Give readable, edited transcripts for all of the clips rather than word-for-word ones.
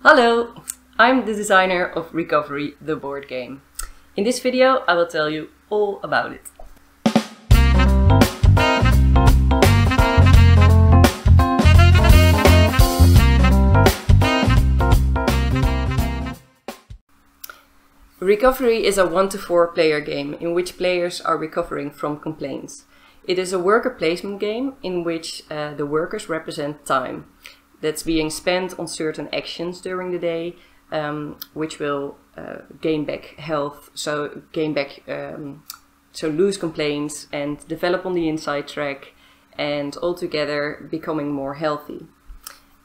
Hello, I'm the designer of Recovery, the board game. In this video I will tell you all about it. Recovery is a 1 to 4 player game in which players are recovering from complaints. It is a worker placement game in which the workers represent time that's being spent on certain actions during the day, which will gain back health, so lose complaints and develop on the inside track, and altogether becoming more healthy.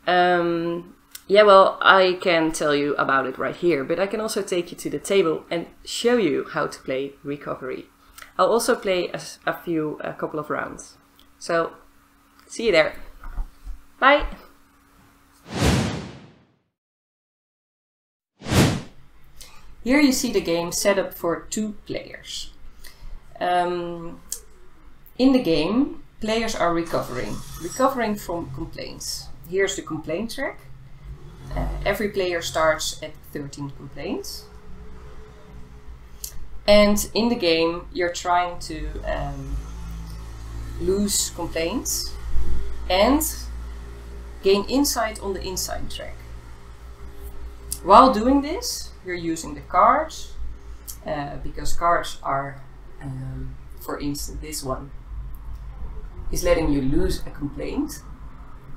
Yeah, well, I can tell you about it right here, but I can also take you to the table and show you how to play Recovery. I'll also play a couple of rounds. So, see you there. Bye! Here you see the game set up for 2 players. In the game, players are recovering from complaints. Here's the complaint track. Every player starts at 13 complaints. And in the game, you're trying to lose complaints and gain insight on the inside track. While doing this, you're using the cards, because cards are, for instance, this one is letting you lose a complaint.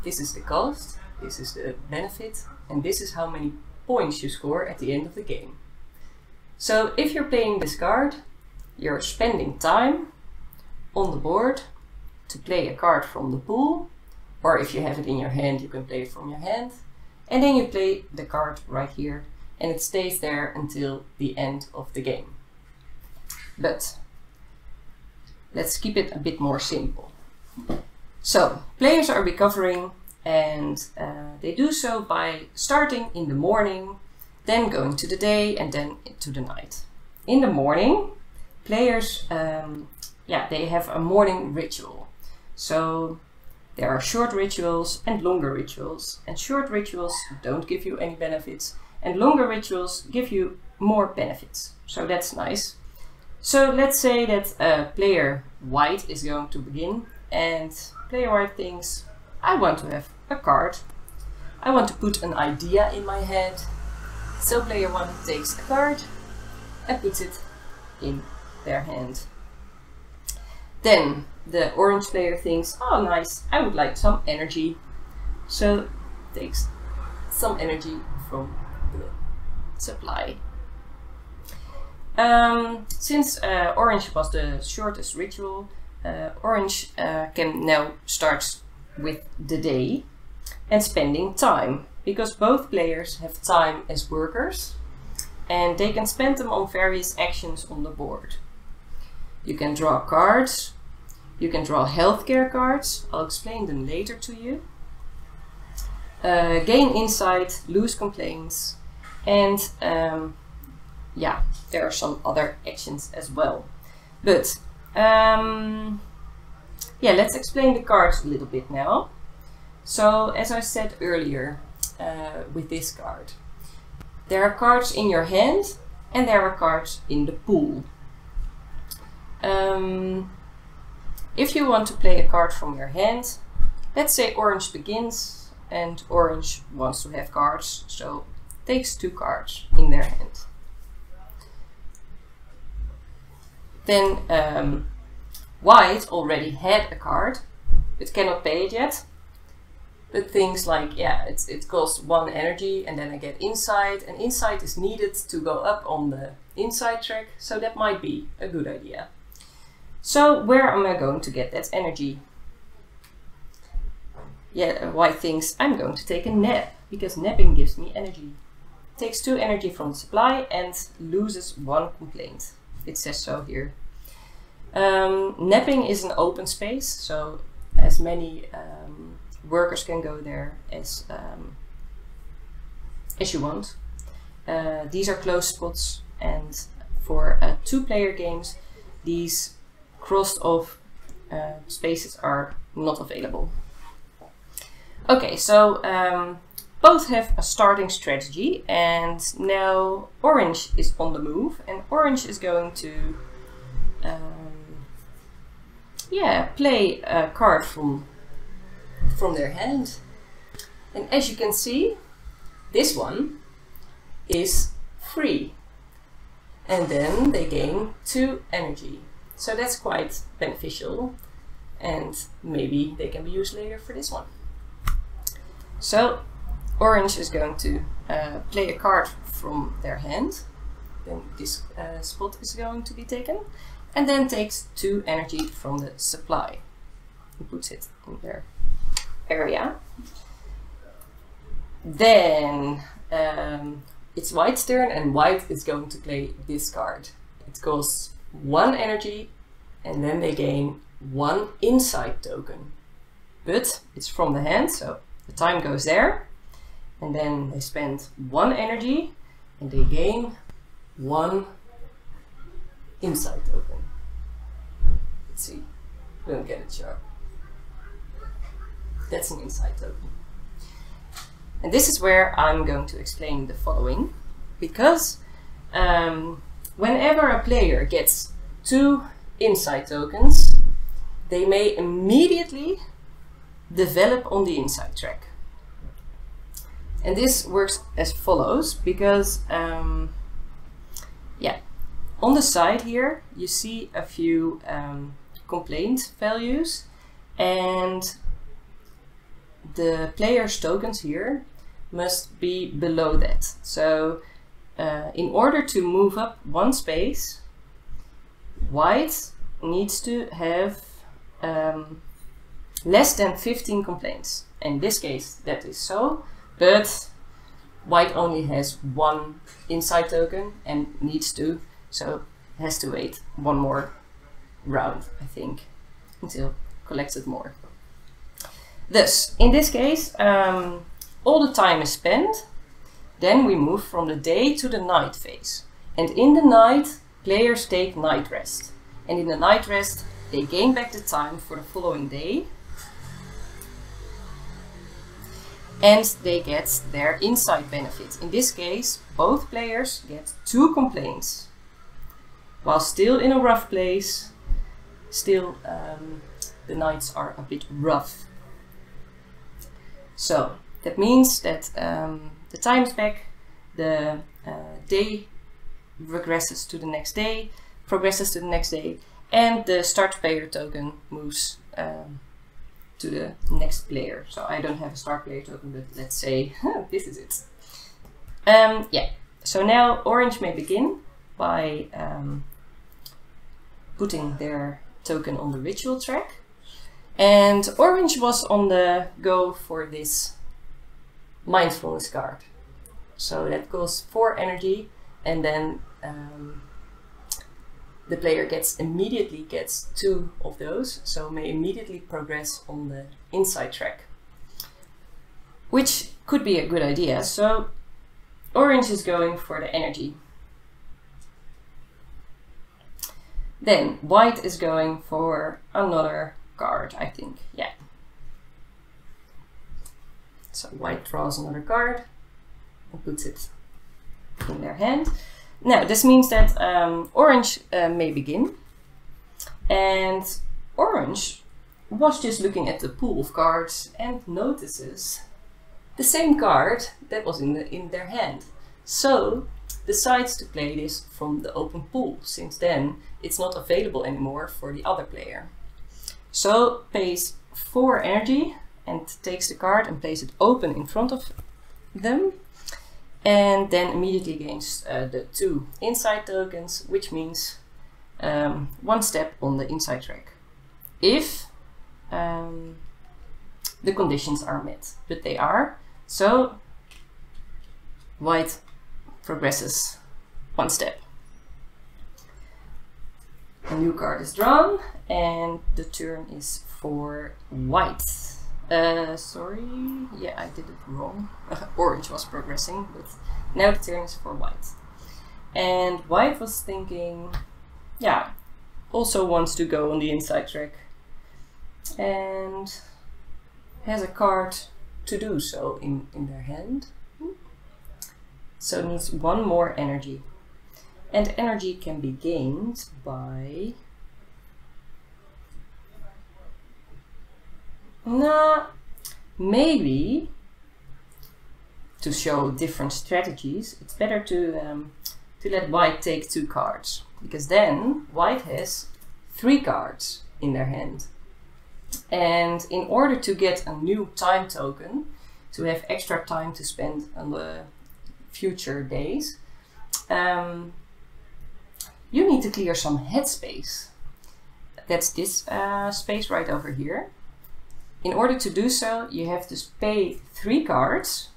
This is the cost, this is the benefit, and this is how many points you score at the end of the game. So if you're playing this card, you're spending time on the board to play a card from the pool, or if you have it in your hand, you can play it from your hand, and then you play the card right here, and it stays there until the end of the game. But let's keep it a bit more simple. So, players are recovering, and they do so by starting in the morning, then going to the day, and then to the night. In the morning, players, they have a morning ritual. So there are short rituals and longer rituals, and short rituals don't give you any benefits, and longer rituals give you more benefits. So that's nice. So let's say that player white is going to begin, and player white thinks, I want to have a card. I want to put an idea in my head. So player 1 takes a card and puts it in their hand. Then the orange player thinks, oh nice, I would like some energy. So takes some energy from the supply. Since orange was the shortest ritual, orange can now start with the day and spending time, because both players have time as workers and they can spend them on various actions on the board. You can draw cards, you can draw healthcare cards, I'll explain them later to you. Gain insight, lose complaints, and there are some other actions as well. But let's explain the cards a little bit now. So as I said earlier, with this card, there are cards in your hand and there are cards in the pool. If you want to play a card from your hand, let's say orange begins and orange wants to have cards, so takes 2 cards in their hand. Then white already had a card but cannot pay it yet. But things like, it costs 1 energy and then I get insight, and insight is needed to go up on the inside track, so that might be a good idea. So where am I going to get that energy? White thinks, I'm going to take a nap, because napping gives me energy. Takes 2 energy from the supply and loses 1 complaint. It says so here. Napping is an open space, so as many workers can go there as you want. These are closed spots, and for 2-player games, these crossed off spaces are not available. Okay, so both have a starting strategy, and now orange is on the move, and orange is going to play a card from their hand. And as you can see, this one is free, and then they gain 2 energy. So that's quite beneficial, and maybe they can be used later for this one. So orange is going to play a card from their hand, then this spot is going to be taken, and then takes 2 energy from the supply and puts it in their area. Then it's white's turn, and white is going to play this card. It costs 1 energy, and then they gain 1 insight token. But it's from the hand, so the time goes there. And then they spend 1 energy, and they gain 1 insight token. Let's see, we don't get it sharp. That's an insight token. And this is where I'm going to explain the following, because whenever a player gets 2 insight tokens, they may immediately develop on the inside track. And this works as follows, because on the side here you see a few complaint values, and the player's tokens here must be below that. So in order to move up 1 space, white needs to have less than 15 complaints. In this case that is so, but white only has 1 insight token and has to wait 1 more round, I think, until collected more. Thus, in this case, all the time is spent. Then we move from the day to the night phase. And in the night, players take night rest. And in the night rest, they gain back the time for the following day. And they get their insight benefit. In this case, both players get 2 complaints. While still in a rough place, still the nights are a bit rough. So that means that the time is back, the day regresses to the next day, progresses to the next day, and the start player token moves to the next player. So I don't have a start player token, but let's say this is it. So now orange may begin by putting their token on the ritual track. And orange was on the go for this mindfulness card. So that costs 4 energy, and then the player immediately gets 2 of those, so may immediately progress on the inside track, which could be a good idea. So orange is going for the energy. Then white is going for another card, I think. Yeah. So white draws another card and puts it in their hand. Now this means that orange may begin, and orange was just looking at the pool of cards and notices the same card that was in their hand. So decides to play this from the open pool, since then it's not available anymore for the other player. So pays 4 energy and takes the card and plays it open in front of them, and then immediately gains the 2 inside tokens, which means 1 step on the inside track, if the conditions are met, but they are. So white progresses 1 step. A new card is drawn, and the turn is for white. Sorry, yeah, I did it wrong. Orange was progressing, but now the turn is for white. And white was thinking, yeah, also wants to go on the inside track, and has a card to do so in their hand. So it needs one more energy. And energy can be gained by... maybe to show different strategies, it's better to let white take 2 cards. Because then white has 3 cards in their hand. And in order to get a new time token, to have extra time to spend on the future days, you need to clear some headspace. That's this space right over here. In order to do so, you have to pay 3 cards.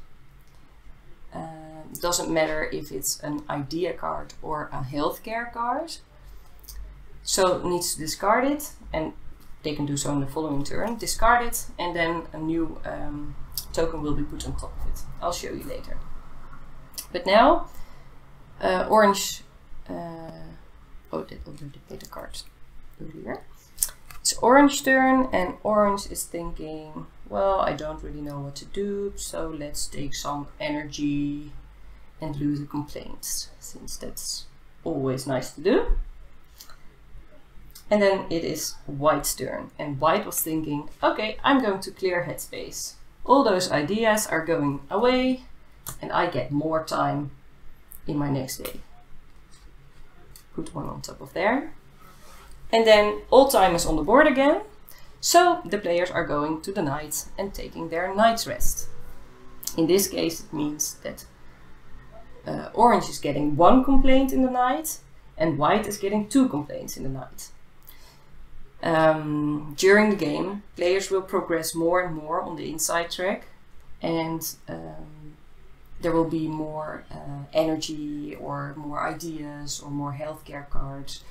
Doesn't matter if it's an idea card or a healthcare card. So needs to discard it, and they can do so in the following turn. Discard it, and then a new token will be put on top of it. I'll show you later. But now, orange... oh, they already played the cards earlier. It's orange turn, and orange is thinking, well, I don't really know what to do, so let's take some energy and lose a complaint, since that's always nice to do. And then it is white's turn, and white was thinking, okay, I'm going to clear headspace. All those ideas are going away, and I get more time in my next day. Put one on top of there. And then all time is on the board again. So the players are going to the night and taking their night's rest. In this case, it means that orange is getting 1 complaint in the night, and white is getting 2 complaints in the night. During the game, players will progress more and more on the inside track, and there will be more energy or more ideas or more healthcare cards.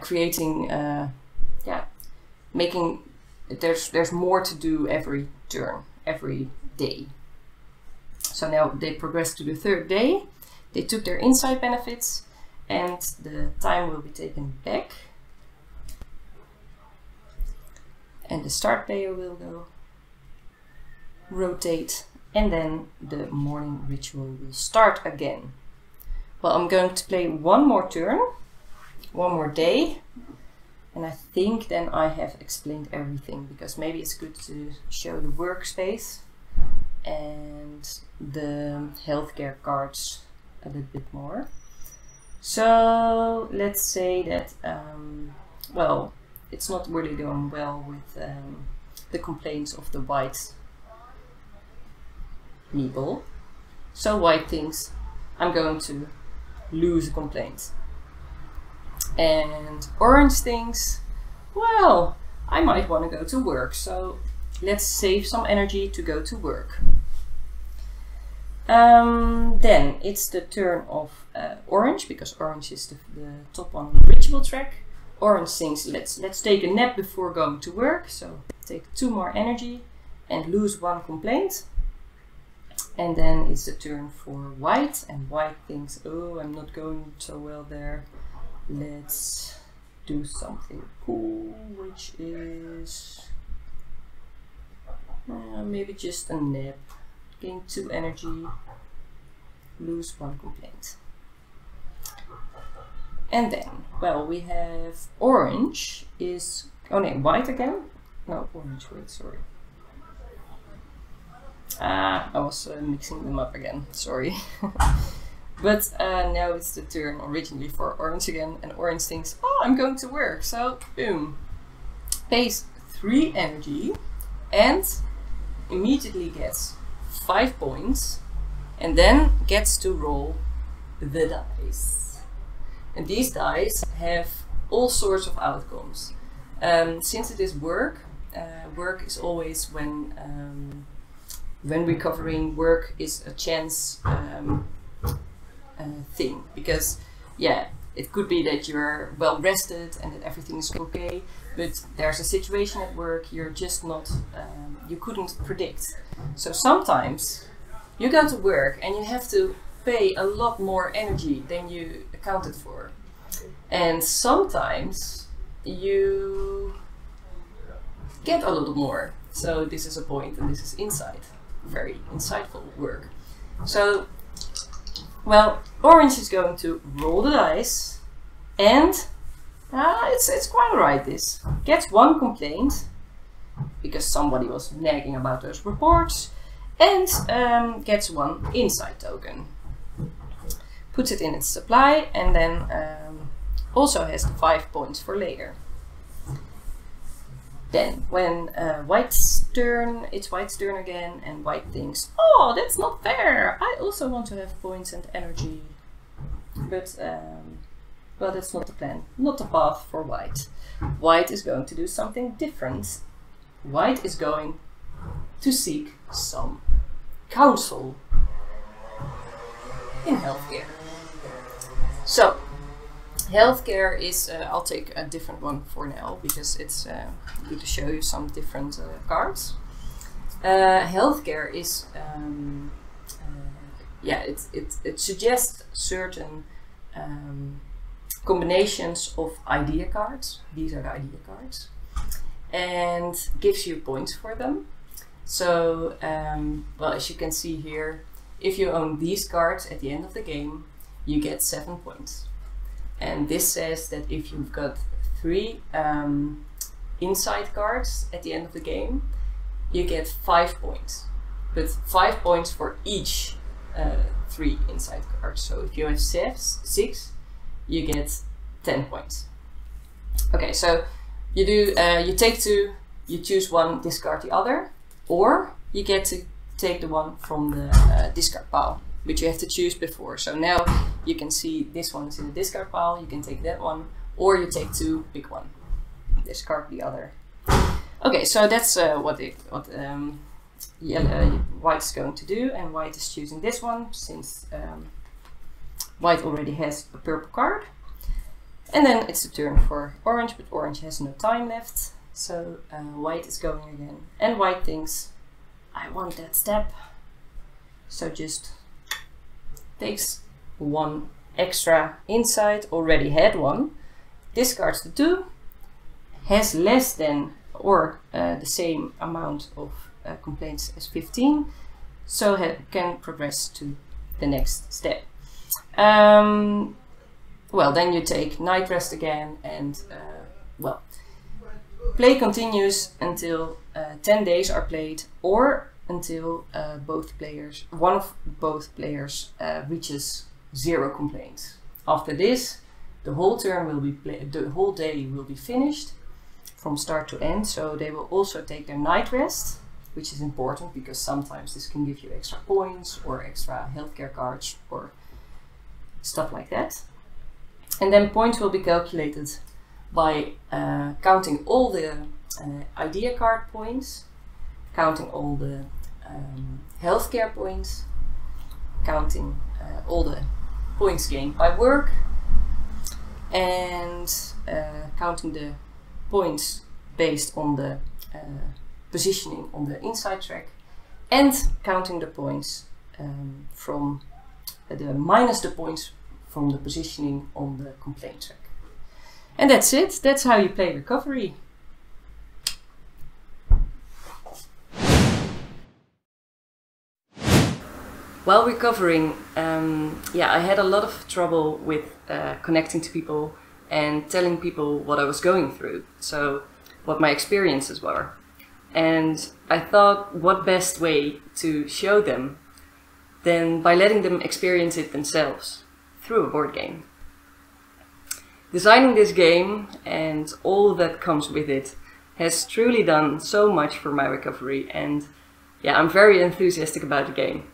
Creating, making, there's more to do every turn, every day. So now they progressed to the 3rd day. They took their inside benefits, and the time will be taken back. And the start player will go, rotate, and then the morning ritual will start again. Well, I'm going to play one more turn, one more day, and I think then I have explained everything, because maybe it's good to show the workspace and the healthcare cards a little bit more. So let's say that, well, it's not really going well with the complaints of the white people. So white thinks, I'm going to lose a complaint. And orange thinks, well, I might want to go to work, so let's save some energy to go to work. Then it's the turn of orange, because orange is the top on the ritual track. Orange thinks, let's take a nap before going to work, so take 2 more energy and lose 1 complaint. And then it's the turn for white, and white thinks, oh, I'm not going so well there. Let's do something cool, which is maybe just a nap. Gain 2 energy, lose 1 complaint. And then, well, we have orange is, oh no, white again? No, orange, wait, sorry. I was mixing them up again, sorry. But now it's the turn originally for orange again, and orange thinks, oh, I'm going to work, so boom. Pays 3 energy and immediately gets 5 points, and then gets to roll the dice. And these dice have all sorts of outcomes. Since it is work, work is always when recovering, work is a chance thing, because yeah, it could be that you're well rested and that everything is okay, but there's a situation at work you're just not, you couldn't predict. So sometimes you go to work and you have to pay a lot more energy than you accounted for, and sometimes you get a little more. So this is a point and this is inside. Very insightful work. So, well, orange is going to roll the dice and it's quite alright this. Gets one complaint because somebody was nagging about those reports and gets one insight token. Puts it in its supply and then also has the 5 points for later. Then when white's turn, it's white's turn again and white thinks, oh, that's not fair, I also want to have points and energy. But well, that's not the plan, not the path for white. White is going to do something different. White is going to seek some counsel in healthcare. So, healthcare is, I'll take a different one for now because it's good to show you some different cards. Healthcare is, yeah, it suggests certain combinations of idea cards. These are the idea cards. And gives you points for them. So, well, as you can see here, if you own these cards at the end of the game, you get 7 points. And this says that if you've got 3 inside cards at the end of the game, you get 5 points. But 5 points for each 3 inside cards. So if you have 6, you get 10 points. Okay, so you do, you take 2, you choose 1, discard the other, or you get to take the one from the discard pile, which you have to choose before. So now you can see this one is in the discard pile, you can take that one, or you take 2, pick 1, discard the other. Okay, so that's what white is going to do, and white is choosing this one since white already has a purple card. And then it's the turn for orange, but orange has no time left. So white is going again. And white thinks, I want that step. So just takes 1 extra inside, already had 1, discards the 2, has less than or the same amount of complaints as 15, so can progress to the next step. Well, then you take night rest again, and well, play continues until 10 days are played, or until one of both players reaches 0 complaints. After this, the whole turn will be the whole day will be finished from start to end. So they will also take their night rest, which is important because sometimes this can give you extra points or extra healthcare cards or stuff like that. And then points will be calculated by counting all the idea card points, counting all the healthcare points, counting all the points gained by work, and counting the points based on the positioning on the inside track, and counting the points from minus the points from the positioning on the complaint track. And that's it. That's how you play recovery. While recovering, yeah, I had a lot of trouble with connecting to people and telling people what I was going through, so what my experiences were. And I thought, what best way to show them than by letting them experience it themselves through a board game. Designing this game and all that comes with it has truly done so much for my recovery, and yeah, I'm very enthusiastic about the game.